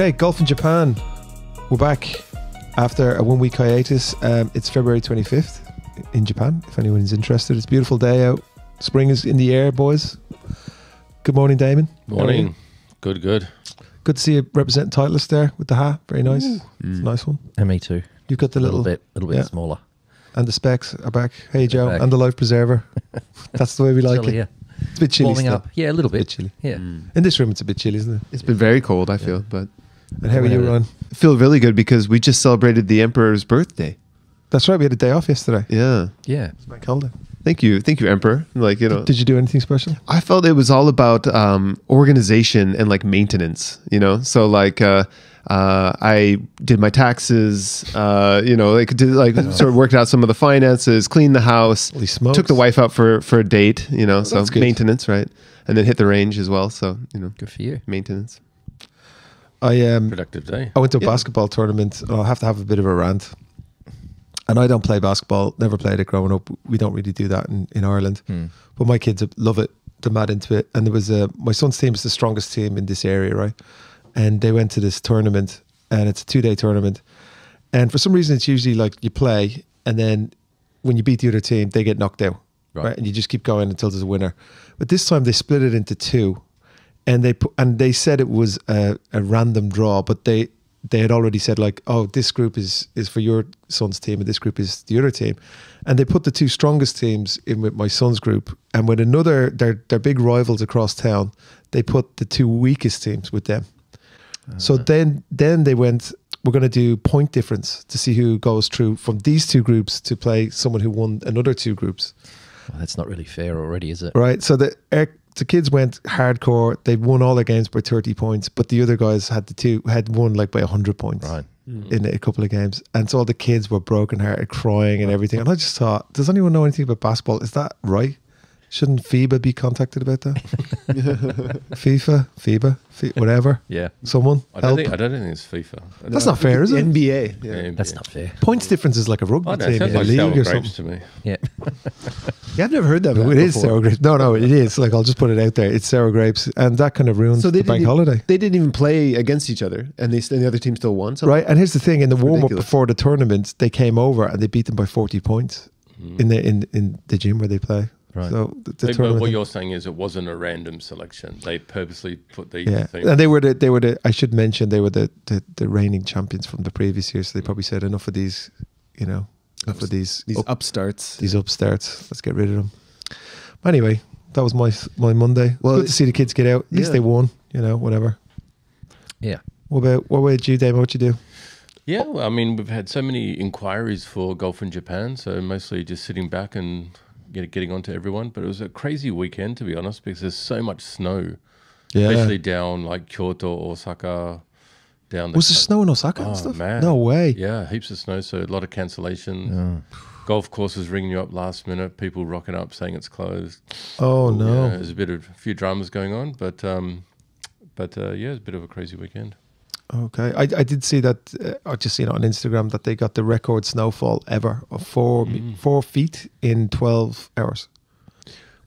Okay, golf in Japan. We're back after a 1 week hiatus. It's February 25th in Japan, if anyone is interested. It's a beautiful day out. Spring is in the air, boys. Good morning, Damon. Morning. Good. Good to see you representing Titleist there with the hat. Very nice. It's a nice one. And me too. You've got the little bit smaller. And the specs are back. Hey, Joe. back. And the life preserver. That's the way we like Chilly, it. yeah. It's a bit chilly Warming still. up. Yeah, a little bit. It's a bit chilly. Yeah. In this room, it's a bit chilly, isn't it? It's been very cold, I feel, but And how are you, Ron? I feel really good because we just celebrated the Emperor's birthday. That's right. We had a day off yesterday. Yeah. Yeah. It's bank holiday. Thank you, Emperor. Like, you know, Did you do anything special? I felt it was all about organization and like maintenance, you know? So like I did my taxes, you know, like did like sort of worked out some of the finances, cleaned the house, Holy smokes. took the wife out for a date, you know, so that's good. maintenance, right? And then hit the range as well, so, you know, Good for you. maintenance. I Productive day. I went to a basketball tournament. And I'll have to have a bit of a rant. And I don't play basketball. Never played it growing up. We don't really do that in Ireland. But my kids love it. They're mad into it. And there was my son's team is the strongest team in this area, right? And they went to this tournament, and it's a 2-day tournament. And for some reason, it's usually like you play, and then when you beat the other team, they get knocked out, right? And you just keep going until there's a winner. But this time they split it into two. And they said it was a random draw, but they had already said like, oh, this group is for your son's team and this group is the other team. And they put the two strongest teams in with my son's group, and with their big rivals across town, they put the two weakest teams with them. So then they went, we're going to do point difference to see who goes through from these two groups to play someone who won another two groups. Well, that's not really fair already, is it? Right. So the kids went hardcore. They won all their games by 30 points, but the other guys had won like by 100 points in a couple of games. And so all the kids were brokenhearted, crying and everything. And I just thought, does anyone know anything about basketball? Is that right? Shouldn't FIBA be contacted about that? FIBA, whatever. Yeah. Someone I help. don't think it's FIFA. That's not fair, is it? NBA. Yeah. Yeah, That's not fair. Points difference is like a rugby I know, team it sounds in a like league sour or grapes something. to me. Yeah. Yeah, I've never heard that. It is before. sour grapes. No, it is. Like, I'll just put it out there. It's sour grapes, and that kind of ruins the bank holiday. They didn't even play against each other, and the other team still won. Right, and here's the thing: in the warm up ridiculous. before the tournament, they came over and they beat them by 40 points in the gym where they play. Right. So the But tournament. what you're saying is it wasn't a random selection. They purposely put these Yeah, things. and they were the. I should mention they were the reigning champions from the previous year. So they probably said enough of these, you know, enough of these upstarts. these upstarts. Let's get rid of them. Anyway, that was my Monday. Well, good to see the kids get out. At least they won. You know, whatever. Yeah. What about you, Damon? What you do? Yeah, well, I mean, we've had so many inquiries for golf in Japan, so mostly just sitting back and getting on to everyone. But it was a crazy weekend, to be honest, because there's so much snow, especially down like Kyoto, Osaka. Was there snow in Osaka and Oh, stuff? man. No way. Yeah, heaps of snow, so a lot of cancellations. Golf courses ringing you up last minute, people rocking up saying it's closed. Oh no. Yeah, there's a few dramas going on, but yeah, it's a bit of a crazy weekend. Okay, I did see that. I just seen it on Instagram that they got the record snowfall ever of 4 feet in 12 hours.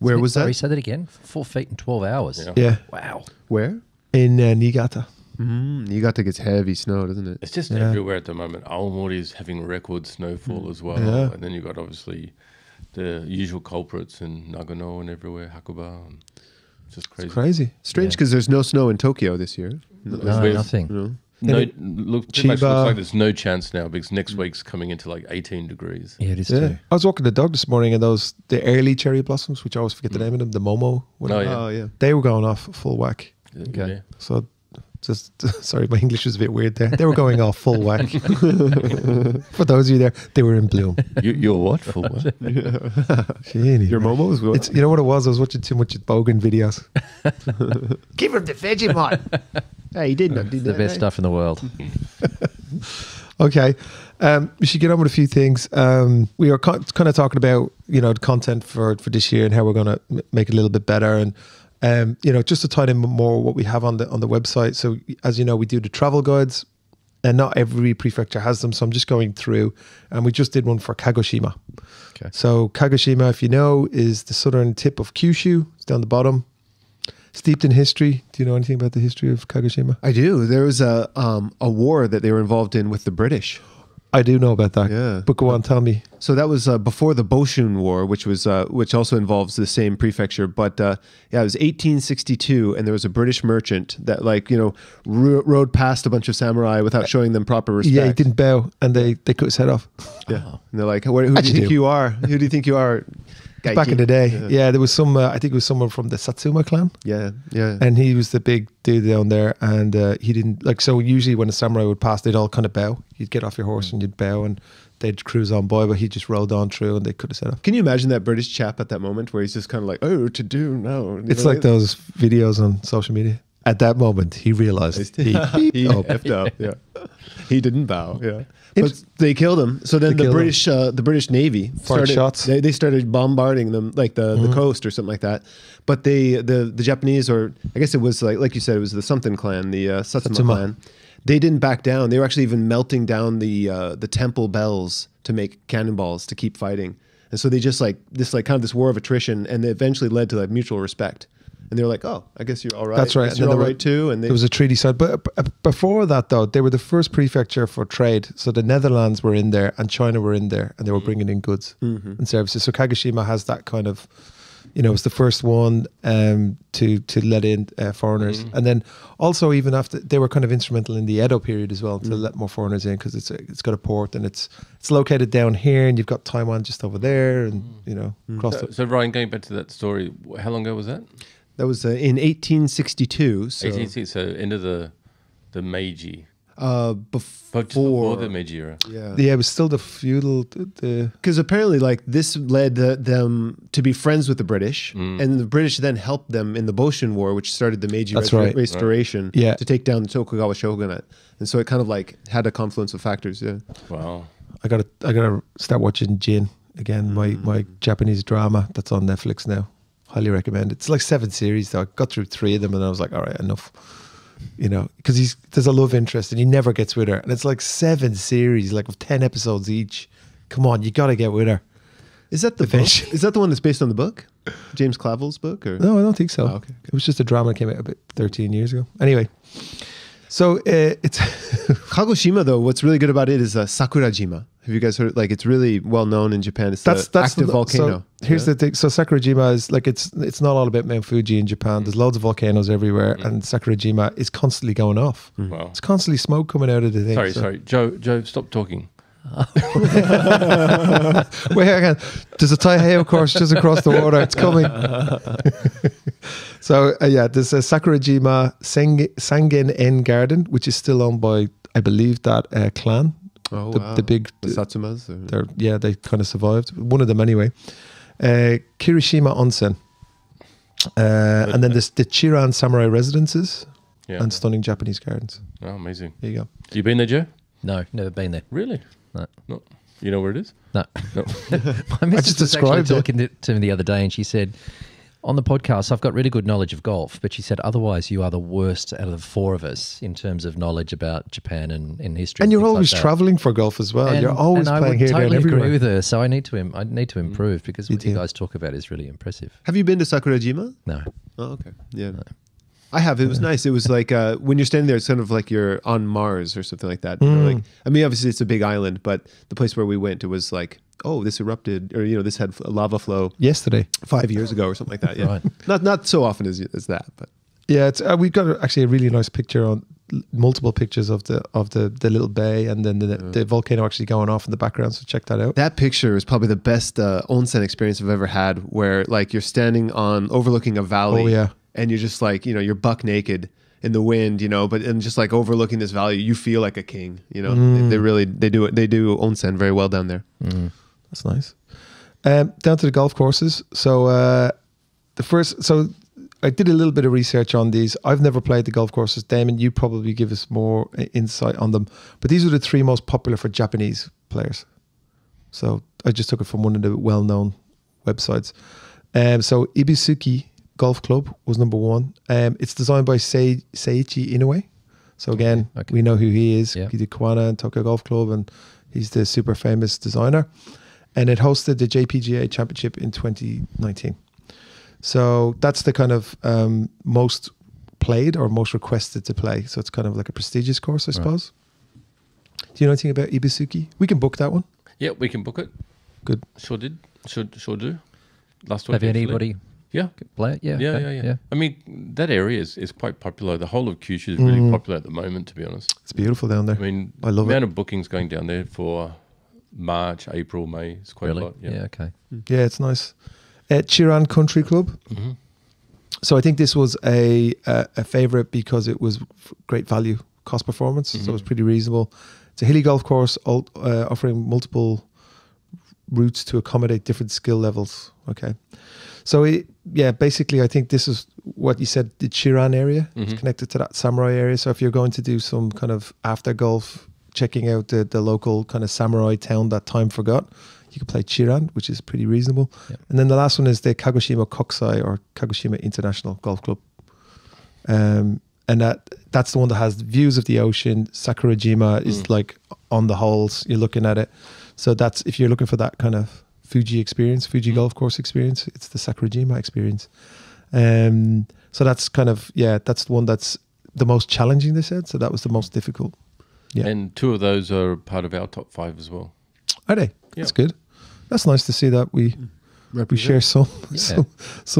Where was Sorry, that? say that again. 4 feet in 12 hours. Yeah, Wow. Where? in Niigata. Niigata gets heavy snow, doesn't it? It's just everywhere at the moment. Aomori is having record snowfall as well. Yeah. And then you've got obviously the usual culprits in Nagano and everywhere, Hakuba. And it's just crazy. It's crazy. Strange because there's no snow in Tokyo this year. No, We've- nothing. You know? No, it- pretty much Chiba- looks like there's no chance now because next week's coming into like 18 degrees. Yeah, it is Yeah, too. I was walking the dog this morning, and the early cherry blossoms, which I always forget the name of them, the Momo, whatever, Oh, yeah. Oh yeah. they were going off full whack. Okay. Yeah. So, just sorry, my English was a bit weird there. They were going off full whack. For those of you there, they were in bloom. You're what? For what? Genie. Your momos? What? It's, you know what it was? I was watching too much Bogan videos. Give him the Vegemite. Hey, he didn't. The best stuff in the world. Okay, we should get on with a few things. We are kind of talking about, you know, the content for this year and how we're going to make it a little bit better, and you know, just to tie in more what we have on the website. So as you know, we do the travel guides, and not every prefecture has them. So I'm just going through, and we just did one for Kagoshima. Okay. So Kagoshima, if you know, is the southern tip of Kyushu. It's down the bottom. steeped in history. Do you know anything about the history of Kagoshima? I do. There was a war that they were involved in with the British. I do know about that. Yeah. But go on, tell me. So that was before the Boshun War, which also involves the same prefecture. But it was 1862, and there was a British merchant that rode past a bunch of samurai without showing them proper respect. Yeah, he didn't bow, and they cut his head off. Yeah, and they're like, "Who do you think you are? Who do you think you are?" Back in the day, yeah, there was some. I think it was someone from the Satsuma clan. Yeah. And he was the big dude down there, and he didn't like. So usually when a samurai would pass, they'd all kind of bow. You'd get off your horse and you'd bow, and they'd cruise on by. But he just rode on through, and they could have set off. Can you imagine that British chap at that moment where he's just kind of like, "Oh, to do now." It's like those videos on social media. At that moment, he realized he effed up. Yeah, he didn't bow. Yeah. But they killed him. So then the British Navy fired shots. They started bombarding them, like the coast or something like that. But the Japanese, or I guess it was like you said, it was the something clan, the Satsuma clan. They didn't back down. They were actually even melting down the temple bells to make cannonballs to keep fighting. And so they just this war of attrition, and it eventually led to mutual respect. And they were like, "Oh, I guess you're all right. That's right. You're all right too." And there was a treaty signed. But before that, though, they were the first prefecture for trade. So the Netherlands were in there, and China were in there, and they were bringing in goods and services. So Kagoshima has that kind of, it's the first one to let in foreigners. And then also, even after, they were kind of instrumental in the Edo period as well to let more foreigners in, because it's got a port, and it's located down here, and you've got Taiwan just over there, and across. So Ryan, going back to that story, how long ago was that? That was in 1862. So 1860, so end of the Meiji. Before the Meiji era. Yeah, it was still the feudal. Because apparently, this led them to be friends with the British, and the British then helped them in the Boshun War, which started the Meiji Restoration, to take down the Tokugawa shogunate. And so it kind of had a confluence of factors. Yeah. Wow. I gotta start watching Jin again. My Japanese drama that's on Netflix now. Highly recommend it. It's like 7 series though. I got through 3 of them, and I was like, all right, enough. Because there's a love interest, and he never gets with her, and it's like 7 series, like of 10 episodes each. Come on, you got to get with her. Is that the book? Is that the one that's based on the book, James Clavell's book? Or? No, I don't think so. Oh, okay. It was just a drama that came out about 13 years ago. Anyway, so it's Kagoshima though. What's really good about it is Sakurajima. Have you guys heard? It's really well known in Japan. It's the active volcano. So here's the thing. So Sakurajima is it's not all about Mount Fuji in Japan. There's loads of volcanoes everywhere, and Sakurajima is constantly going off. Wow. It's constantly smoke coming out of the thing. Sorry, Joe, stop talking. Wait, hang on. There's a Taiheiyo course just across the water. It's coming. So there's a Sakurajima Sangen-en Garden, which is still owned by, I believe, that clan. Oh, the big the Satsumas. They kind of survived. One of them anyway. Kirishima Onsen, and then there's the Chiran Samurai Residences and stunning Japanese gardens. Oh, amazing! There you go. You been there, Joe? No, never been there. Really? No. You know where it is? No. No. My missus was actually described it. talking to me the other day, and she said, on the podcast, I've got really good knowledge of golf, but she said, otherwise you are the worst out of the 4 of us in terms of knowledge about Japan and history. And you're things always like that. traveling for golf as well. And, You're always and playing here, I would totally everywhere. agree with her, so I need to improve, because what you guys talk about is really impressive. Have you been to Sakurajima? No. Oh, okay. Yeah. No. I have. It was nice. It was like when you're standing there, it's kind of like you're on Mars or something like that. Obviously it's a big island, but the place where we went, it was like, oh, this erupted, or this had a lava flow yesterday, 5 years ago, or something like that. Yeah, right. Not so often as that, but yeah, it's we've got actually a really nice picture on multiple pictures of the little bay, and then the volcano actually going off in the background. So check that out. That picture is probably the best onsen experience I've ever had, where you're standing overlooking a valley. Oh yeah. And you're just you're buck naked in the wind, and just overlooking this valley, you feel like a king, They do onsen very well down there. That's nice. Down to the golf courses. So I did a little bit of research on these. I've never played the golf courses. Damon, you probably give us more insight on them. But these are the 3 most popular for Japanese players. So I just took it from one of the well-known websites. So Ibusuki Golf Club was number 1. It's designed by Seiichi Inoue. So again, we know who he is. Yeah. He did Kwana and Tokyo Golf Club, and he's the super famous designer. And it hosted the JPGA Championship in 2019. So that's the kind of most played or most requested to play. So it's kind of like a prestigious course, I suppose. Do you know anything about Ibusuki? We can book that one. Yeah, we can book it. Good. Sure did. Sure do. Last week. Have actually. anybody Yeah. play it? Yeah. okay, Yeah. I mean, that area is quite popular. The whole of Kyushu is really popular at the moment, to be honest. It's beautiful down there. I mean, I love the amount it. of bookings going down there for March, April, May is quite Really? a lot. Yeah. Okay. Yeah, it's nice. Chiran Country Club. Mm-hmm. So I think this was a favorite because it was great value, cost performance. So it was pretty reasonable. It's a hilly golf course offering multiple routes to accommodate different skill levels. Okay. So basically I think this is what you said, the Chiran area. It's connected to that samurai area. So if you're going to do some kind of after golf, checking out the local kind of samurai town that time forgot, you can play Chiran, which is pretty reasonable. Yep. And then the last one is the Kagoshima Kokusai or Kagoshima International Golf Club. And that's the one that has views of the ocean. Sakurajima is like on the holes, you're looking at it. So that's, if you're looking for that kind of Fuji experience, Fuji golf course experience, it's the Sakurajima experience. So that's kind of, that's the one that's the most challenging, they said. So that was the most difficult. Yeah. And 2 of those are part of our top 5 as well. Are they? That's good. That's nice to see that we share some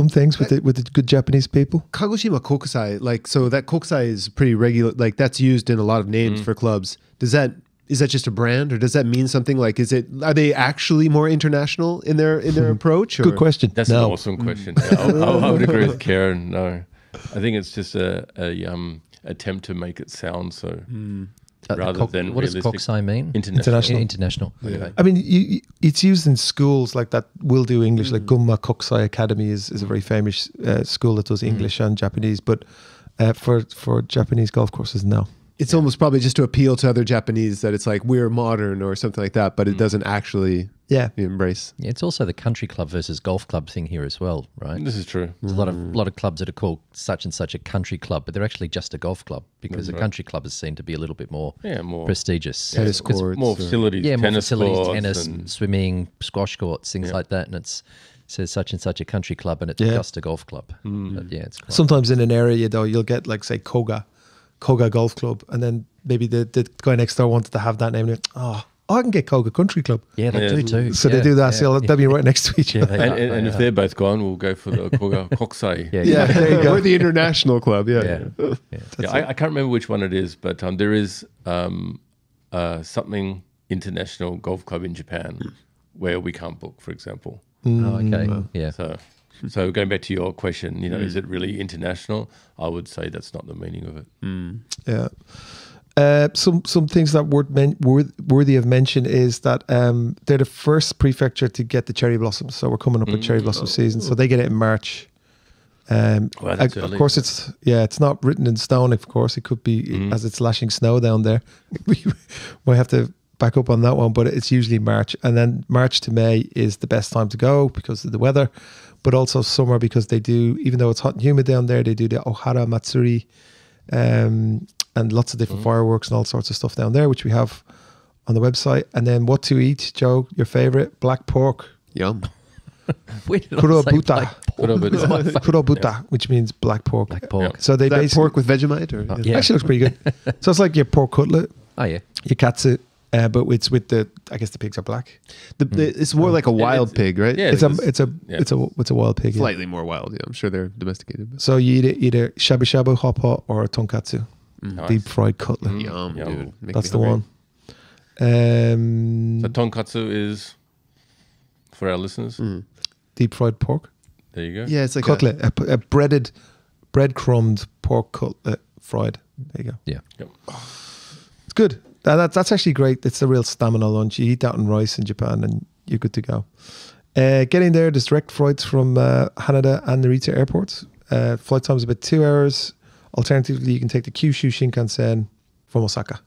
things with the good Japanese people. Kagoshima Kokusai, like, so that Kokusai is pretty regular, like that's used in a lot of names for clubs. Is that just a brand, or does that mean something? Like, are they actually more international in their approach? Or? Good question. That's an awesome question. I would agree with Karen. No, I think it's just a attempt to make it sound so rather than what does realistic. Kokusai mean? International. International. Okay. I mean, it's used in schools like that will do English, like Gunma Kokusai Academy is a very famous school that does English and Japanese, but for Japanese golf courses, no. It's almost probably just to appeal to other Japanese that it's like we're modern or something like that, but it doesn't actually embrace. Yeah, it's also the country club versus golf club thing here as well, right? This is true. There's a lot of clubs that are called such and such a country club, but they're actually just a golf club because a country club is seen to be a little bit more prestigious. Tennis courts. More facilities. Yeah, more tennis facilities, courts tennis, and swimming, squash courts, things like that, and it says such and such a country club, and it's just a golf club. But yeah, it's quite Sometimes in an area, though, you'll get like, say, Koga Golf Club, and then maybe the guy next door wanted to have that name. And I can get Koga Country Club. yeah, they do too. So they do that. So they'll be right next to each other. and if they're both gone, we'll go for the Kokusai. Yeah, there you go. We're the international club. Yeah. I can't remember which one it is, but there is something international golf club in Japan where we can't book, for example. Oh, okay. Yeah. So going back to your question, is it really international? I would say that's not the meaning of it. Yeah. Some things that worthy of mention is that they're the first prefecture to get the cherry blossoms. So we're coming up with cherry blossom season. So they get it in March. That's of early. course, it's not written in stone. Of course, it could be as it's lashing snow down there. We might have to back up on that one, but it's usually March, and then March to May is the best time to go because of the weather, but also summer because they do, even though it's hot and humid down there, they do the Ohara Matsuri, and lots of different fireworks and all sorts of stuff down there, which we have on the website. And then what to eat, Joe? Your favorite? Black pork. Yum. Where did Kurobuta. I say black pork? Kurobuta, which means black pork. Black pork. So they Is that basically pork with Vegemite? Or? Yeah. actually looks pretty good. So it's like your pork cutlet, Oh yeah. your katsu, but it's with I guess the pigs are black. It's more like a wild pig, right? Yeah, It's a because- it's a wild pig. Yeah. Slightly more wild. Yeah, I'm sure they're domesticated. But. So you eat either shabu shabu, hot pot, or a tonkatsu, Nice. deep fried cutlet. Yum, Yum. dude. Make That's me the hungry. one. So tonkatsu is, for our listeners, Deep fried pork there you go. Yeah, it's like cutlet, a breaded, breadcrumbed pork cutlet fried. There you go. Yeah. Yep. It's good. That's actually great. It's a real stamina lunch. You eat that on rice in Japan, and you're good to go. Getting there's direct flights from Haneda and Narita airports. Flight time is about 2 hours. Alternatively, you can take the Kyushu Shinkansen from Osaka.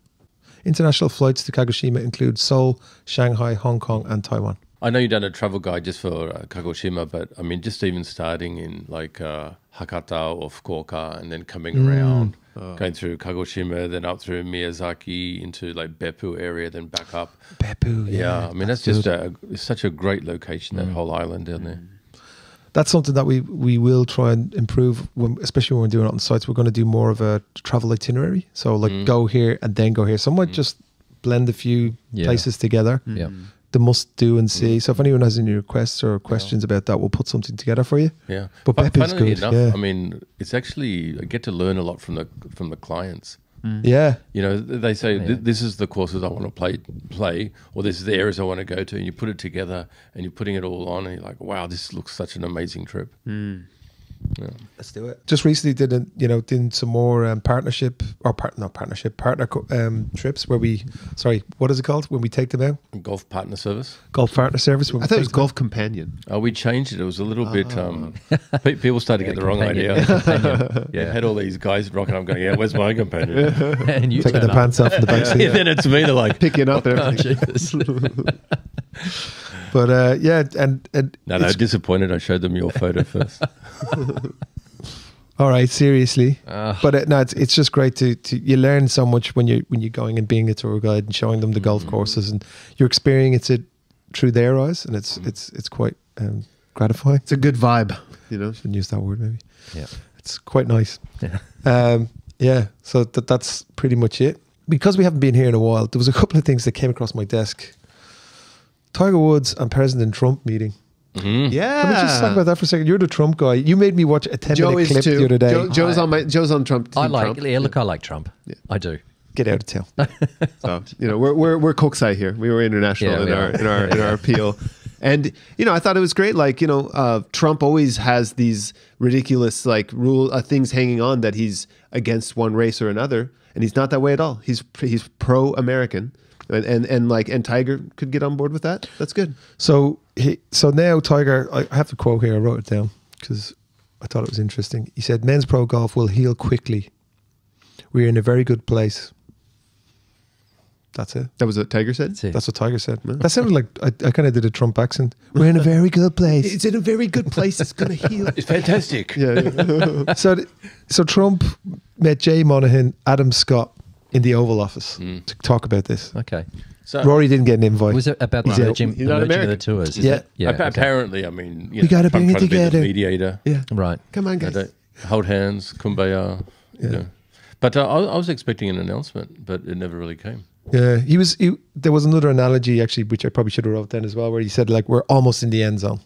International flights to Kagoshima include Seoul, Shanghai, Hong Kong, and Taiwan. I know you've done a travel guide just for Kagoshima, but I mean, just even starting in like Hakata or Fukuoka and then coming around, going through Kagoshima, then up through Miyazaki into like Beppu area, then back up. Beppu, Yeah, I mean, that's just it's such a great location, that whole island down there. that's something that we will try and improve, especially when we're doing it on sites. We're going to do more of a travel itinerary. So like go here and then go here. So I might just blend a few places together. Yeah. The must do and see. So if anyone has any requests or questions about that, we'll put something together for you. Yeah, but Pepe's funnily good. enough, I mean, it's actually I get to learn a lot from the clients. Yeah, You know, they say this is the courses I want to play, or this is the areas I want to go to, and you put it together and you're putting it all on, and you're like, wow, this looks such an amazing trip. Yeah. let's do it. Just recently did some more partner trips where what is it called when we take them out? Golf partner service. Golf partner service. I thought it was golf companion. We changed it. It was a little bit. People started to get the wrong companion. idea. Yeah, had all these guys rocking up, going, "Yeah, where's my companion?" And you taking turn the up. pants off in the back seat. And then it's me. They're like, Picking up Oh, everything. Jesus. But and "No, disappointed. I showed them your photo first." all right, seriously. But no, it's just great to you learn so much when you're going and being a tour guide and showing them the golf courses, and you're experiencing it through their eyes, and it's quite gratifying. It's a good vibe, you know. Shouldn't use that word maybe. Yeah. It's quite nice. Yeah. So that's pretty much it. Because we haven't been here in a while, there was a couple of things that came across my desk. Tiger Woods and President Trump meeting. Yeah. Can we just talk about that for a second? You're the Trump guy. You made me watch a 10-minute clip the other day. Joe's on Trump. I Team like. Trump. Yeah, look, I like Trump. I do. Get out of town. So, you know, we're Kokusai here. We were international in our appeal. And, you know, I thought it was great. Like, you know, Trump always has these ridiculous like things hanging on that he's against one race or another. And he's not that way at all. He's pro-American. And Tiger could get on board with that. That's good. So now Tiger, I have the quote here. I wrote it down because I thought it was interesting. He said, "Men's pro golf will heal quickly. We're in a very good place." That's it. That was what Tiger said? That's it. That's what Tiger said. That sounded like I kind of did a Trump accent. We're in a very good place. It's in a very good place. It's going to heal. It's fantastic. Yeah. So Trump met Jay Monahan, Adam Scott in the Oval Office to talk about this. Okay. So Rory didn't get an invite. Was it about the He's out. merging He's not of the American. tours? Is Yeah. it? Yeah. okay. apparently, I mean, We gotta bring it trying to be the together. mediator. Yeah. Right. Come on, You guys. know, hold hands, kumbaya. You know. But I was expecting an announcement, but it never really came. Yeah, there was another analogy actually, which I probably should have wrote down as well, where he said like we're almost in the end zone.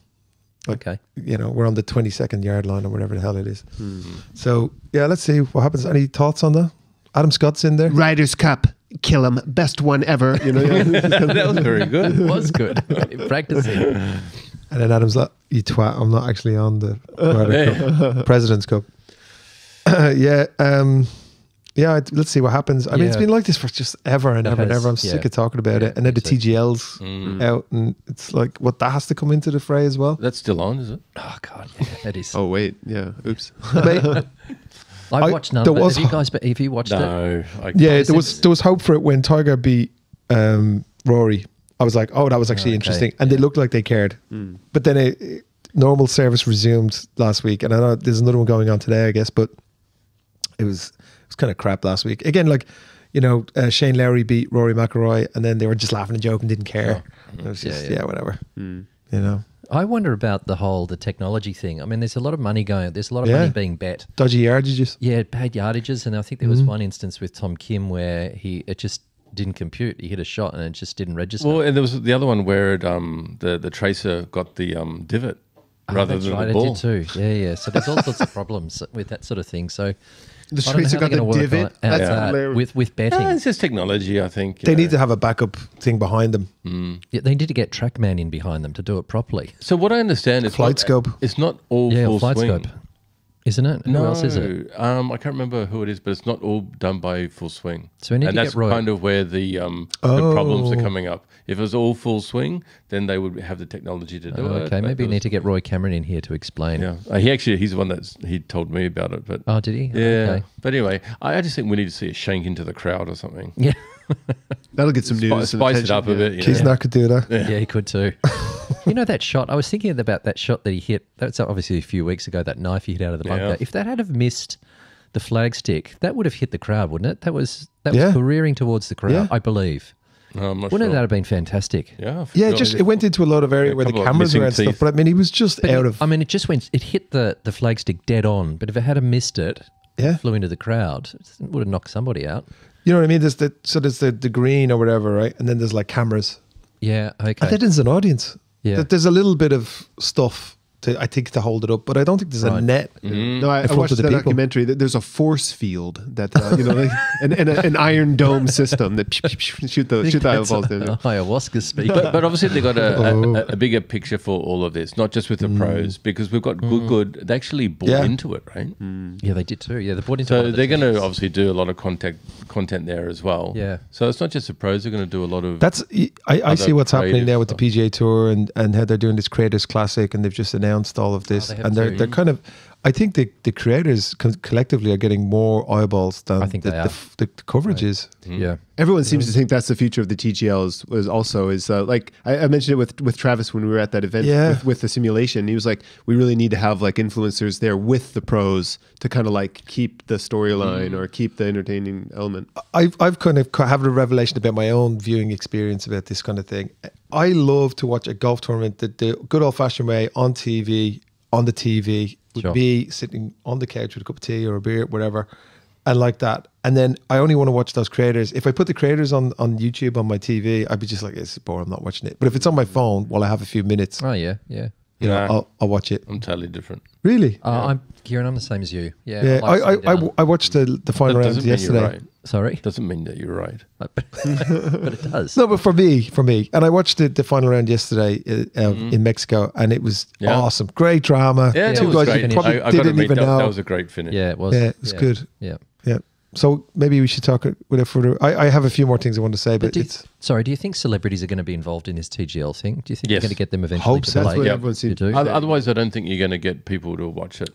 Okay. You know, we're on the 22nd yard line or whatever the hell it is. So yeah, let's see what happens. Any thoughts on that? Adam Scott's in there. Riders Cup. Kill him. Best one ever. You know. That was very good. It was good. Practicing. And then Adam's like, "You twat! I'm not actually on the Ryder Cup, President's Cup." Yeah. Let's see what happens. I mean, it's Yeah. been like this for just ever and ever and ever. I'm sick of talking about it. And then the TGL's out, and it's like, what, that has to come into the fray as well. That's still on, is it? Oh God, yeah, it is. Oh wait, yeah. Oops. Mate, I watched none. there But was- have you watched it? No. yeah, there was hope for it when Tiger beat Rory. I was like, oh, that was actually Okay, interesting, and they looked like they cared. But then normal service resumed last week, and I know there's another one going on today, I guess. But it was kind of crap last week. Again, like, you know, Shane Lowry beat Rory McIlroy, and then they were just laughing and joking, didn't care. It was just whatever. You know, I wonder about the technology thing. I mean, there's a lot of money going. There's a lot of money being bet. dodgy yardages. Yeah, paid yardages, and I think there was one instance with Tom Kim where it just didn't compute. He hit a shot and it just didn't register. Well, and there was the other one where it, the tracer got the divot rather That's than right, the ball. it did too. Yeah. So there's all sorts of problems with that sort of thing. So The I don't know tracer how got they're the gonna work divot. on it That's outside hilarious. with betting. It's just technology, I think. They need to have a backup thing behind them. Yeah, they need to get TrackMan in behind them to do it properly. So what I understand is Flight scope. It's not all Yeah, full flight swing. scope, isn't it? Who else is it? I can't remember who it is, but it's not all done by full swing. So we need and to that's get Roy- kind of where the problems are coming up. If it was all full swing, then they would have the technology to do it. Okay, but maybe it we need was- to get Roy Cameron in here to explain. Yeah, he's the one he told me about it. But Oh, did he? yeah, Okay. but anyway, I just think we need to see a shank into the crowd or something. Yeah. That'll get some news. and Spice it attention, up a yeah. bit. You Keith know? Knack could do that. Yeah, he could too. You know that shot? I was thinking about that shot that he hit. That's obviously a few weeks ago. That knife he hit out of the bunker. Yeah. If that had have missed the flagstick, that would have hit the crowd, wouldn't it? That was Yeah. careering towards the crowd, Yeah. I believe. No, I'm not Wouldn't sure. that have been fantastic? Yeah, for Yeah, sure. just it went into a lot of area A where the couple of cameras were and missing stuff. teeth. But I mean, he was just But out of. I mean, it hit the flagstick dead on. But if it had missed it, Yeah. flew into the crowd, it would have knocked somebody out. You know what I mean? There's the green or whatever, right? And then there's like cameras. Yeah. Okay. And then there's an audience. Yeah. There's a little bit of stuff I think to hold it up, but I don't think there's a Right. net. No, I front watched of the that people. documentary. There's a force field that like, an iron dome system that shoot the eyeballs down. Ayahuasca speak. But obviously they've got a bigger picture for all of this, not just with the pros, because we've got good. They actually bought Yeah. into it, right? Yeah, they did too. Yeah, they bought into. one So of the they're going to teams. obviously do a lot of content there as well. Yeah. So it's not just the pros; they're going to do a lot of. That's I see what's happening creative now with the stuff. PGA Tour and how they're doing this Creators Classic, and they've just announced all of this, they have and too. they're kind of. I think the creators collectively are getting more eyeballs than I think they are. the coverage is. Yeah. Everyone seems to think that's the future of the TGL is like I mentioned it with Travis when we were at that event Yeah. with the simulation. He was like, we really need to have like influencers there with the pros to kind of like keep the storyline or keep the entertaining element. I've kind of had a revelation about my own viewing experience about this kind of thing. I love to watch a golf tournament the good old fashioned way on TV, on the TV, with Sure. me sitting on the couch with a cup of tea or a beer, whatever, and like that. And then I only want to watch those creators. If I put the creators on YouTube on my TV, I'd be just like, it's boring, I'm not watching it. But if it's on my phone while I have a few minutes, Oh yeah. Yeah. you know, Nah. I'll watch it. I'm totally different. Really? I'm Kieran. I'm the same as you. Yeah. Yeah, like sitting down. I watched the final That round doesn't mean yesterday. you're right. Sorry. Doesn't mean that you're right. but it does. No, but for me, and I watched the final round yesterday in Mexico, and it was Yeah. awesome, great drama. Yeah, that Two was guys great. you probably I gotta didn't admit, even know. that was a great finish. Yeah, it was. Yeah, it was good. Yeah. Yeah. So maybe we should talk without further. I have a few more things I want to say, but do it's you think celebrities are going to be involved in this TGL thing? Do you think Yes. you're going to get them eventually Hope to so. play? That's what Yeah. everyone You seems do? Otherwise, I don't think you're going to get people to watch it.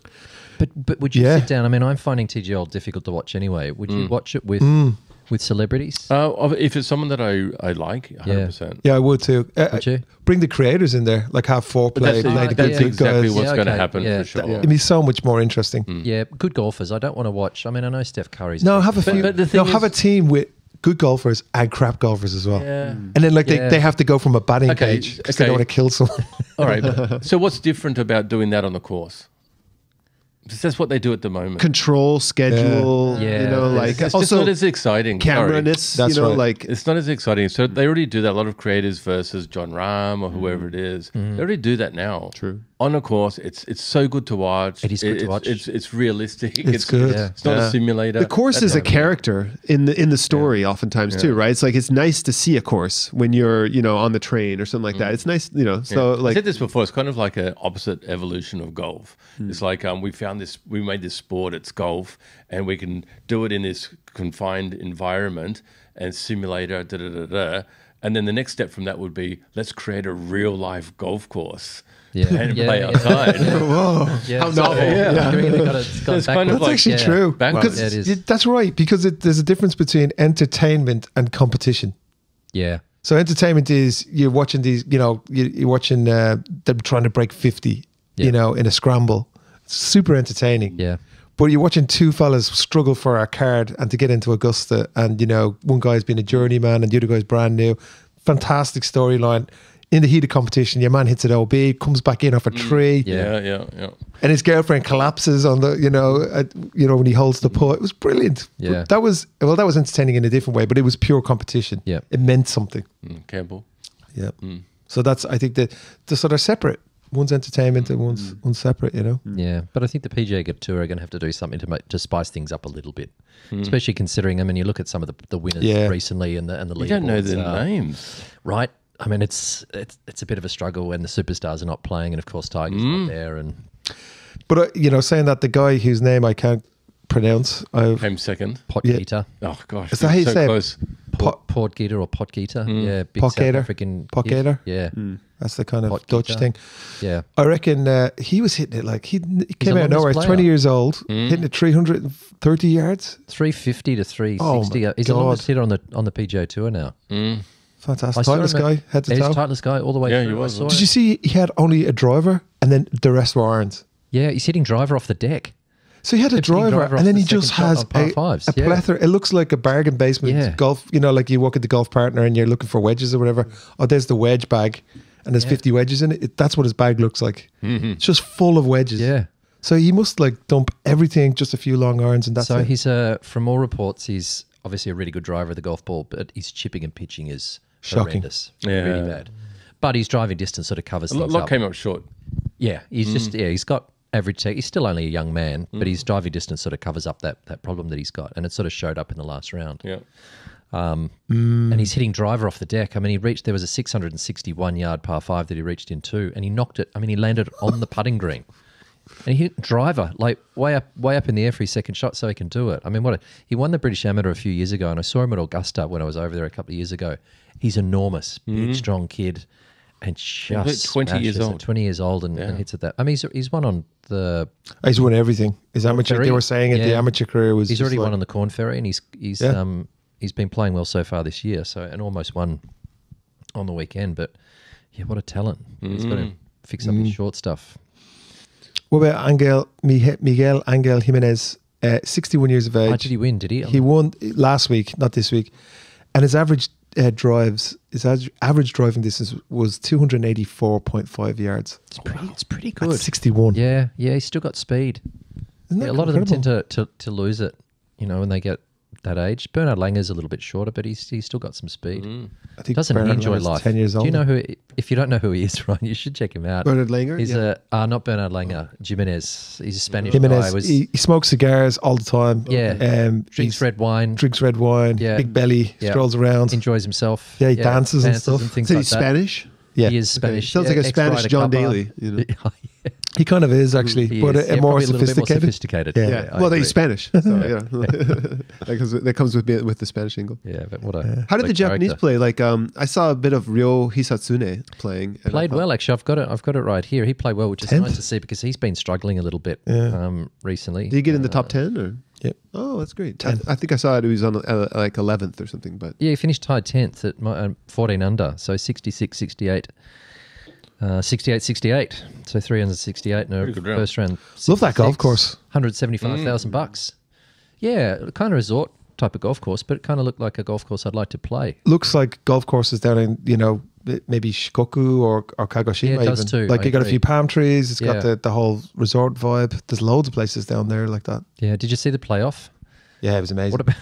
But would you Yeah. sit down? I mean, I'm finding TGL difficult to watch anyway. Would you watch it with celebrities? If it's someone that I like, 100%. yeah, I would too. Would you? Bring the creators in there, like have But foreplay, play the good that's exactly guys. what's Yeah, going to okay. happen Yeah. for sure. It'd be so much more interesting. Yeah, good golfers. I don't want to watch. I mean, I know Steph Curry's. No, have a But- few. but the thing have a is- team with good golfers and crap golfers as well. Yeah. And then like Yeah. they have to go from a batting Okay, cage because they okay. don't want to kill someone. All right. So what's different about doing that on the course? Because that's what they do at the moment. Control, schedule, Yeah. you know, It's like It's just also not as exciting. Sorry. camera-ness, That's you know, right. like It's not as exciting. So they already do that. A lot of creators versus John Rahm or whoever it is. They already do that now. True. On a course, it's so good to watch. It is good to watch. It's realistic. It's good. Yeah. It's not Yeah. a simulator. the course That's is a what I mean. character in the story oftentimes too, right? It's like it's nice to see a course when you're, you know, on the train or something like that. It's nice, you know, so I like said this before. It's kind of like an opposite evolution of golf. It's like we made this sport. It's golf, and we can do it in this confined environment and simulator. Da da da da. And then the next step from that would be let's create a real life golf course Yeah. and Yeah, play yeah. outside. Yeah, How so- novel. Yeah. You reckon they got it gone It's kind backwards? of That's actually Yeah. true. Backwards. Because Yeah, it is. that's right. Because there's a difference between entertainment and competition. Yeah. So entertainment is you're watching these, you know, you're watching them trying to break 50, Yeah. you know, in a scramble. It's super entertaining. Yeah. But you're watching two fellas struggle for a card and to get into Augusta, and you know, one guy's been a journeyman and the other guy's brand new. Fantastic storyline. In the heat of competition, your man hits it OB, comes back in off a tree, Yeah. Yeah. and his girlfriend collapses on the, you know, when he holds the putt. It was brilliant. Yeah. But that was entertaining in a different way, but it was pure competition. Yeah. It meant something. Campbell. Yeah. So that's, I think that they're sort of separate. One's entertainment and one's separate, you know? Yeah, but I think the PGA Tour are going to have to do something to spice things up a little bit, especially considering. I mean, you look at some of the winners Yeah. recently and the You don't know leaderboards, their names. right? I mean, it's a bit of a struggle when the superstars are not playing, and of course Tiger's not there. And But, you know, saying that the guy whose name I can't pronounce, Came second. Potgieter, Oh gosh, Is that how you so say it? close. Portgieter or Potgieter, yeah, big South Potgater? African, Potgater? yeah, that's the kind of Potgieter. Dutch thing. yeah. I reckon he was hitting it like he came a out of nowhere. London He's 20 player. years old, hitting it 330 yards. 350 to 360. Oh my He's the longest God. hitter on the PGA Tour now. Fantastic. I saw Tightest him guy, head to he's toe. tightest guy all the way Yeah, through. he was, I saw Did it. you see he had only a driver and then the rest were irons? Yeah, he's hitting driver off the deck. So he had a driver, off and then the he just second shot has on par fives. a plethora. It looks like a bargain basement Yeah. golf. You know, like you walk at the golf partner and you're looking for wedges or whatever. Oh, there's the wedge bag, and there's 50 wedges in it. That's what his bag looks like. It's just full of wedges. Yeah. So he must like dump everything, just a few long irons, and that's So it. he's from all reports, he's obviously a really good driver of the golf ball, but his chipping and pitching is Shocking. horrendous. Yeah. Really bad. But his driving distance sort of covers A things lot up. came up short. Yeah, he's just he's got average tech. He's still only a young man, but his driving distance sort of covers up that problem that he's got, and it sort of showed up in the last round. Yeah. And he's hitting driver off the deck. I mean, there was a 661-yard par 5 that he reached in 2, and he knocked it. I mean, he landed on the putting green. And he hit driver like way up in the air for his second shot, so he can do it. I mean, he won the British Amateur a few years ago, and I saw him at Augusta when I was over there a couple of years ago. He's enormous, big, strong kid, and just 20 years smashes it. old. 20 years old, and hits at that. I mean, he's won on the. He's won everything. His amateur. Ferry. They were saying it. The Yeah. amateur career was. He's just already like, won on the Corn Ferry, and he's been playing well so far this year. So and almost won on the weekend. But yeah, what a talent! He's got to fix up his short stuff. What about Miguel Angel Jimenez? 61 years of age. How did he win? Did he? He won last week, not this week, and his average average driving distance was 284.5 yards. It's pretty good. That's 61. Yeah, he's still got speed. Isn't that A lot of them incredible? tend to lose it, when they get that age. Bernard Langer's a little bit shorter, but he's still got some speed. I think Doesn't he Bernard enjoy Langer's life? 10 years Do old. you know who? If you don't know who he is, Ryan, you should check him out. Bernard Langer? He's Yeah. not Bernard Langer. Jimenez. He's a Spanish Jimenez, guy. he smokes cigars all the time. Drinks He's- red wine. Drinks red wine. Yeah. Big belly. Yeah. Strolls around. Enjoys himself. Yeah, he dances and stuff. things So like he's that. Spanish? Yeah, He is Spanish. Sounds like a Spanish ex-Ryder John Cuppa. Daly. You know? he kind of is actually, He but is. a more probably a little bit more sophisticated. sophisticated. Yeah. I Well, agree. he's Spanish. So, yeah. that comes with the Spanish angle. Yeah, but what a How did what the a Japanese character. play? Like, I saw a bit of Ryo Hisatsune playing. and I Played thought- well, actually. I've got it right here. He played well, which is 10th. nice to see because he's been struggling a little bit recently. Did he get in the top 10? Or? Yep. Oh, that's great. 10. I think I saw it. He was on like 11th or something. But Yeah, he finished tied 10th at 14 under, so 66, 68. 68, 68. So 368 in a Pretty good round. first round. Love that golf 66, course. $175,000. Yeah, kind of resort type of golf course, but it kind of looked like a golf course I'd like to play. Looks like golf courses down in, maybe Shikoku or Kagoshima. Yeah, it does even. too, Like I you got a agree. few palm trees. It's got Yeah. the whole resort vibe. There's loads of places down there like that. Yeah, did you see the playoff? Yeah, it was amazing. What about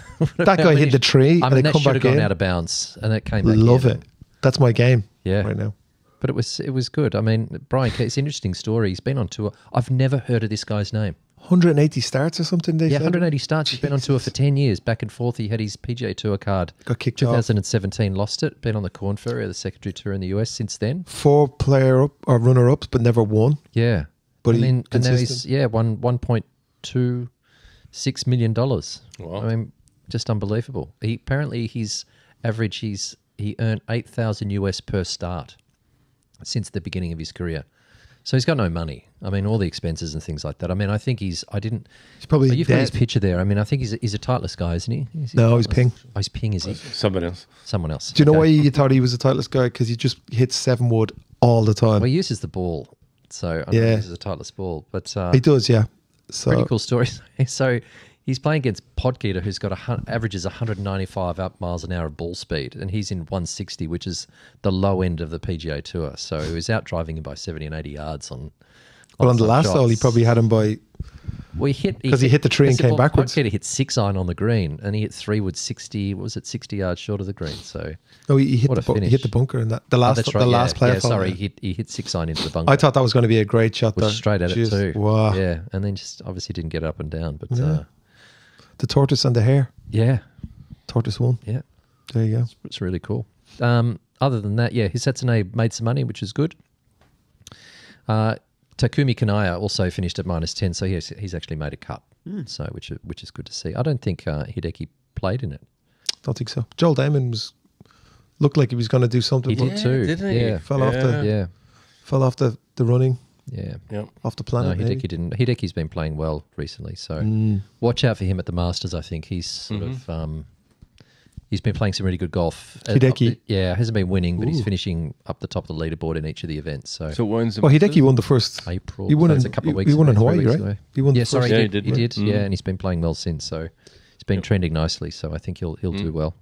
That guy hit the tree I and mean, it that come should back have gone in. out of bounds, and it came back Love in. it. That's my game. Yeah. Right now. But it was good. I mean, Brian, it's an interesting story. He's been on tour. I've never heard of this guy's name. 180 starts or something. They Yeah, said? 180 starts. He's been on tour for 10 years, back and forth. He had his PGA Tour card. Got kicked off. 2017, lost it. Been on the Corn Ferry, the secondary tour in the US since then. 4 player up or runner ups, but never won. Yeah, But I mean, and now he's consistent. won $1.26 million. Wow. I mean, just unbelievable. Apparently his average he earned 8,000 US per start since the beginning of his career. So he's got no money. I mean, all the expenses and things like that. I mean, I think He's probably you've got his dead. picture there. I mean, I think he's a Titleist guy, isn't he? Is he No, he's Titleist? Ping. Oh, he's Ping, is he? Somebody else. Someone else. Do you know Okay. why you thought he was a Titleist guy? Because he just hits 7 wood all the time. Well, he uses the ball. So I know Yeah. he uses a Titleist ball. But He does, yeah. So pretty cool story. So he's playing against Podketer, who's got averages 195 miles an hour of ball speed, and he's in 160, which is the low end of the PGA Tour. So he was out driving him by 70 and 80 yards on. Well, on the some last hole, he shots. probably had him by. Well, he hit 'Cause he hit the tree and came backwards. Podketer hit 6-iron on the green, and he hit 3 wood 60. What was it, 60 yards short of the green? So No, he hit What a he finish. hit the bunker in that. The Oh, last that's the right, last playoff. Yeah, hole, sorry, yeah. he hit 6-iron into the bunker. I thought that was going to be a great shot. was There. straight at Jeez. it too. Wow. Yeah, and then just obviously didn't get up and down. But The tortoise and the hare. yeah, Tortoise won. yeah. There you go. It's really cool. Other than that, yeah, Hisatsune made some money, which is good. Takumi Kanaya also finished at -10, so he's actually made a cut. So which is good to see. I don't think Hideki played in it. Don't think so. Joel Damon looked like he was going to do something. He but did too. didn't he? Yeah, Fell off the- yeah, Fell off the running, yeah. Yep. off the No, planet. maybe. Hideki didn't. Hideki's been playing well recently, so watch out for him at the Masters. I think he's sort of He's been playing some really good golf. Hideki. Hasn't been winning, but he's Ooh. finishing up the top of the leaderboard in each of the events. So wins the Well, Hideki won the first. April. He won so in it's a couple of weeks. He won in ago, 3 Hawaii, weeks right? ago. He won the Yeah, first. sorry, Yeah, he he did. did He win. did. Yeah, and he's been playing well since. So he's been trending nicely. So I think he'll do well.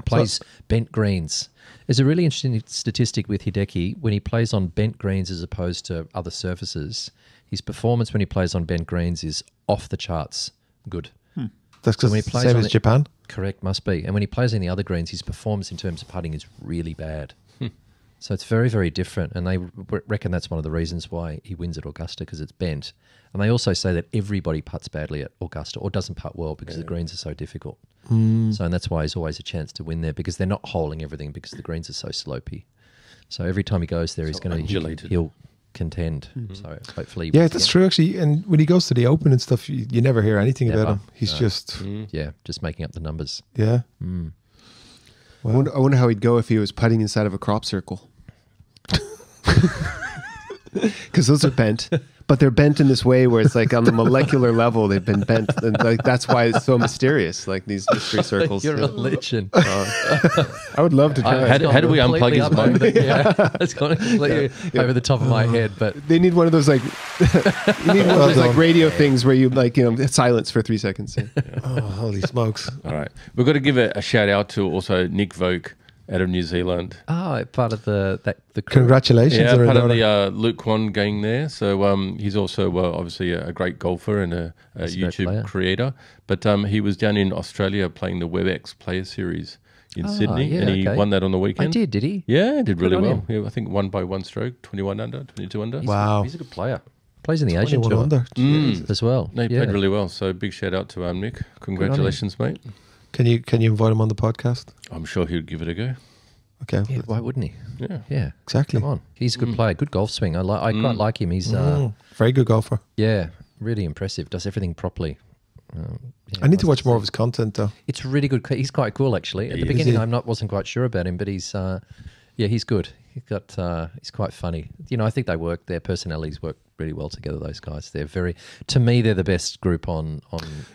Plays bent greens. There's a really interesting statistic with Hideki. When he plays on bent greens as opposed to other surfaces, his performance when he plays on bent greens is off the charts good. That's because when he it's the plays same on as it- Japan. Correct, must be. And when he plays on the other greens, his performance in terms of putting is really bad. So it's very, very different. And they reckon that's one of the reasons why he wins at Augusta, because it's bent. And they also say that everybody putts badly at Augusta or doesn't putt well because the greens are so difficult. So and that's why there's always a chance to win there, because they're not holing everything because the greens are so slopey. So every time he goes there, undulated. he'll contend. So hopefully, Yeah, that's true actually. And when he goes to the Open and stuff, you never hear anything Never. about him. He's just Yeah, just making up the numbers. yeah. I wonder how he'd go if he was putting inside of a crop circle. Because those are bent, but they're bent in this way where it's like on the molecular level they've been bent, and like that's why it's so mysterious. Like these mystery circles. You're a legend. I would love to try. How do we unplug his mind? Yeah, it's gone completely over the top of my head, but They need one of those like you need one of those like radio things where you like silence for 3 seconds. Yeah. Oh, holy smokes! All right. We've got to give a shout out to also Nick Voke out of New Zealand. part of the crew. Congratulations! Yeah, on part of another- the Luke Kwan gang there. So he's also obviously a great golfer and a He's a great YouTube player. creator. But he was down in Australia playing the WebEx Player Series in Sydney, yeah, and he okay. won that on the weekend. Did he? Yeah, did really on well. Yeah, I think won by 1 stroke, 21 under, 22 under. Wow. He's a good player. Plays in the Asian 21 tour under. as well. No, he played really well. So big shout out to Nick. Congratulations, mate. Can you invite him on the podcast? I'm sure he'd give it a go. Okay, Yeah, why wouldn't he? Yeah. Yeah, exactly. come on. He's a good player, good golf swing. I quite like him. He's Very good golfer. yeah, really impressive. Does everything properly. I need to watch more of his content though. It's really good. He's quite cool actually. At the beginning, I wasn't quite sure about him, but he's he's good. He's quite funny. I think their personalities work really well together. Those guys, to me, they're the best group on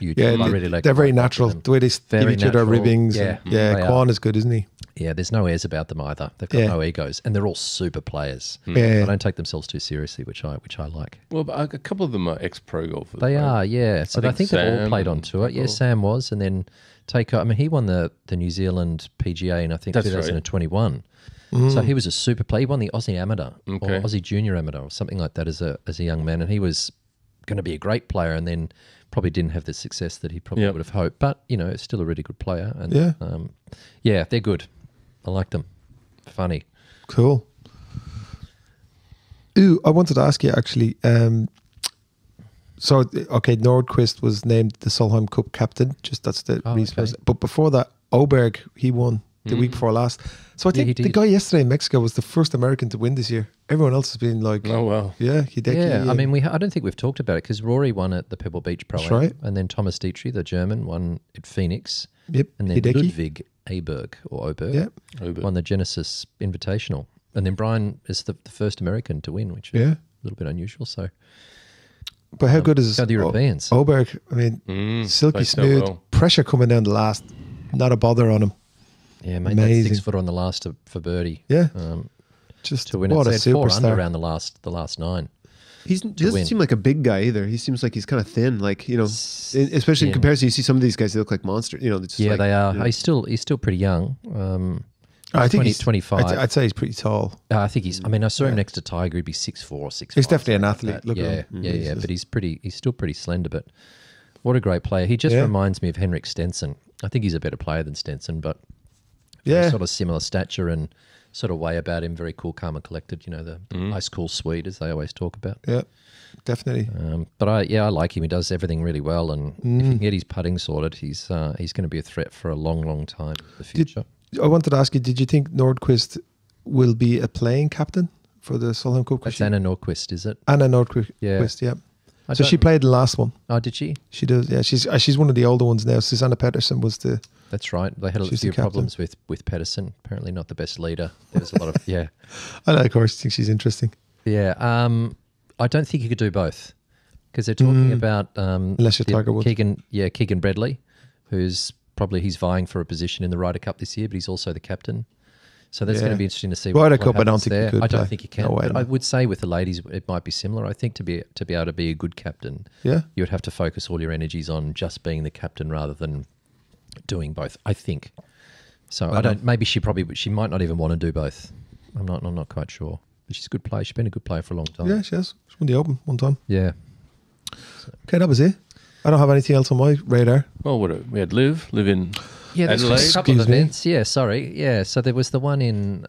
YouTube. Yeah, I really like. they're very watching natural. them. The way they give Very each other natural. ribbings. Yeah, Yeah, they Kwan are. is good, isn't he? Yeah, there's no airs about them either. They've got Yeah. no egos, and they're all super players. Yeah. They don't take themselves too seriously, which I like. Well, but a couple of them are ex-pro golfers. They right? are, yeah. So I think they've all Sam played on and tour. Yeah, Michael. Sam was, and then Taker. I mean, he won the New Zealand PGA in I think That's right. 2021. So he was a super player. He won the Aussie Amateur Okay. or Aussie Junior Amateur or something like that as a young man, and he was going to be a great player, and then probably didn't have the success that he probably Yep. would have hoped. But still a really good player. And Yeah. yeah, they're good. I like them. Funny. Cool. Ooh, I wanted to ask you actually. Nordqvist was named the Solheim Cup captain. Just that's the reason. okay. But before that, Oberg, he won the week before last. So I Yeah, he think the did. guy yesterday in Mexico was the first American to win this year. Everyone else has been like, Oh, wow. yeah, Hideki. Yeah, I mean, I don't think we've talked about it because Rory won at the Pebble Beach Pro That's right. and then Thomas Dietrich, the German, won at Phoenix. Yep, And then Hideki. Ludwig Oberg Yeah. won the Genesis Invitational. And then Brian is the first American to win, which is Yeah. a little bit unusual. So But how good is go the Europeans. Oberg? I mean, silky played so smooth, well. pressure coming down the last, not a bother on him. yeah, made that amazing. 6-footer on the last for birdie. Yeah, Um, just to win what it. a So he had 4 under superstar. around the last 9. He doesn't win. seem like a big guy either. He seems like he's kind of thin, like especially in Thin. comparison. You see some of these guys; they look like monsters. It's just Yeah, like, they are. you know. He's still pretty young. I think 25. I'd say he's pretty tall. I think he's. I mean, I saw him next to Tiger. He'd be 6'4", 6'5". He's definitely an something athlete. that. Look at yeah, him. yeah. But he's still pretty slender. But what a great player! He just Yeah. reminds me of Henrik Stenson. I think he's a better player than Stenson, but Yeah, sort of similar stature and sort of way about him. Very cool, calm and collected. The ice cool Swede, as they always talk about. yeah, definitely. But I like him. He does everything really well, and if he can get his putting sorted, he's going to be a threat for a long, long time in the future. I wanted to ask you: did you think Nordqvist will be a playing captain for the Solheim Cup? That's Anna Nordqvist, is it? Anna Nordqvist. Yeah. Yeah. I So don't- she played the last one. Oh, did she? She does. Yeah, she's one of the older ones now. Susanna Pettersson was the. That's right. They had a She's the few captain. problems with Pedersen. Apparently not the best leader. There was a lot of I like her. I think she's interesting. yeah. I don't think you could do both because they're talking about Unless you're Tiger Woods. Keegan Bradley, who's probably he's vying for a position in the Ryder Cup this year, but he's also the captain. So that's Yeah. going to be interesting to see. Ryder what Cup, I don't happens think he there. could I don't play. think he can. No way, but no. I would say with the ladies, it might be similar. I think to be able to be a good captain, Yeah. you would have to focus all your energies on just being the captain rather than doing both. I think. So I don't. Maybe she might not even want to do both. I'm not quite sure. But she's a good player. She's been a good player for a long time. Yeah, she has. She won the Open one time. Yeah. Okay, that was it. I don't have anything else on my radar. Well, we had live in Yeah, there's Adelaide. a couple of Excuse me. events. Yeah, sorry. Yeah, so there was the one in,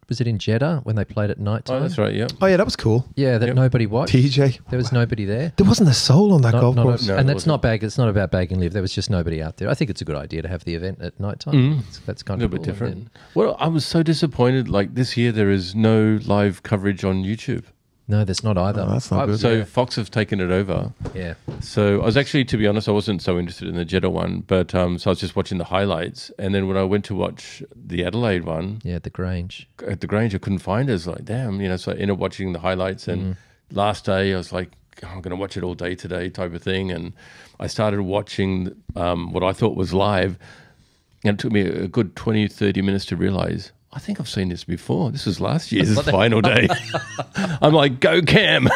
was it in Jeddah when they played at night time? Oh, that's right. Yeah. Oh yeah, that was cool. Yeah, that Yep. nobody watched. TJ. There was nobody there. There wasn't a soul on that golf course. No, and it that's not it's not about bagging live. There was just nobody out there. I think it's a good idea to have the event at night time. That's A kind little of bit cool. different. Well, I was so disappointed. Like this year, there is no live coverage on YouTube. No, there's not either. Oh, that's not good. So Fox have taken it over. Yeah. So I was actually, to be honest, I wasn't so interested in the Jeddah one, but so I was just watching the highlights. And then when I went to watch the Adelaide one Yeah, the Grange. at the Grange, I couldn't find it. I was like, damn, so I ended up watching the highlights. And last day, I was like, oh, I'm going to watch it all day today type of thing. And I started watching what I thought was live. And it took me a good 20, 30 minutes to realize, I think I've seen this before. This was last year's final day. I'm like, go Cam.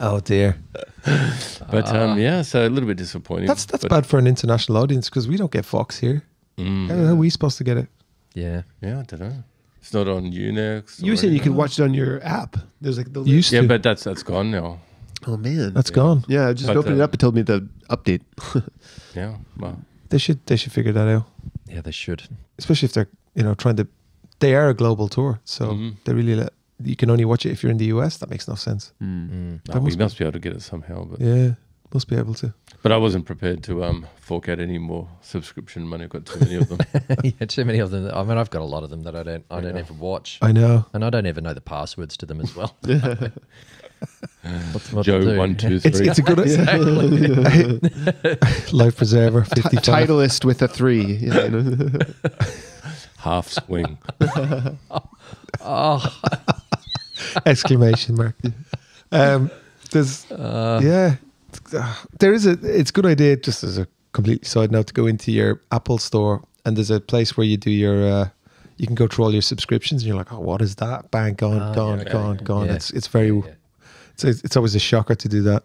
Oh dear. But yeah, so a little bit disappointing. That's but, bad for an international audience because we don't get Fox here. How are we supposed to get it? Yeah. Yeah, I don't know. It's not on Unix. You were saying you could watch it on your app. There's like the Used Yeah, to. but that's gone now. Oh man, That's gone. yeah. I just But, opened it up. It told me the update. Yeah, well, They should figure that out. Yeah, they should. Especially if they're trying to. They are a global tour, so they really you can only watch it if you're in the US. That makes no sense. we must must be able to get it somehow. But Yeah, must be able to. but I wasn't prepared to fork out any more subscription money. I've got too many of them. Yeah, too many of them. I mean, I've got a lot of them that I don't ever watch. I know. And I don't even know the passwords to them as well. What Joe to do? 1 2 It's 3. it's a good life preserver 55 Titleist with a 3. Yeah, Half swing. exclamation mark. There's yeah, there is it's a good idea. Just as a complete side note, to go into your Apple store and there's a place where you do your you can go through all your subscriptions and you're like, oh, what is that? Bang, gone. Yeah. It's very it's always a shocker to do that,